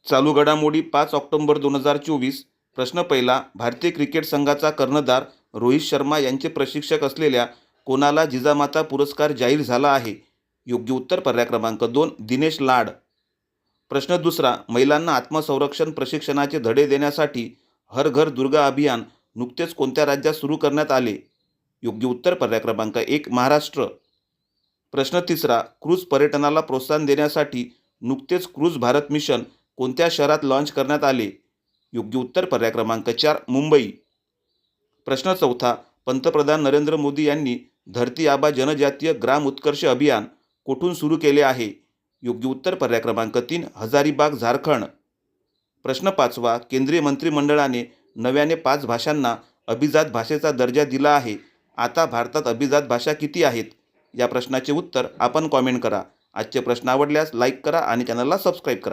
चालू घडामोडी 5 ऑक्टोबर 2024. प्रश्न पहिला. भारतीय क्रिकेट संघाचा कर्णधार रोहित शर्मा यांचे प्रशिक्षक असलेल्या कोणाला जिजामाता पुरस्कार जाहीर झाला आहे? योग्य उत्तर पर्याय क्रमांक 2 दिनेश लाड. प्रश्न दुसरा. महिलांना आत्मसंरक्षण प्रशिक्षणाचे धडे देण्यासाठी हर घर दुर्गा अभियान नुकतेच कोणत्या राज्यात सुरू करण्यात आले? योग्य उत्तर पर्याय क्रमांक 1 महाराष्ट्र. प्रश्न तिसरा. क्रूझ पर्यटनाला प्रोत्साहन देण्यासाठी नुकतेच क्रूझ भारत मिशन कोणत्या शहरात लॉन्च करण्यात आले? योग्य उत्तर पर्याय क्रमांक 4 मुंबई. प्रश्न चौथा. पंतप्रधान नरेंद्र मोदी यांनी धरती आबा जनजातीय ग्राम उत्कर्ष अभियान कोठून सुरू केले आहे? योग्य उत्तर पर्याय क्रमांक 3 हजारीबाग झारखंड. प्रश्न पाचवा. केंद्रीय मंत्रिमंडळाने नव्याने 5 भाषांना अभिजात भाषेचा दर्जा दिला आहे. आता भारतात अभिजात भाषा किती आहेत? या प्रश्नाचे उत्तर आपण कॉमेंट करा. आजचे प्रश्न आवडल्यास लाईक करा आणि चॅनलला सबस्क्राईब करा.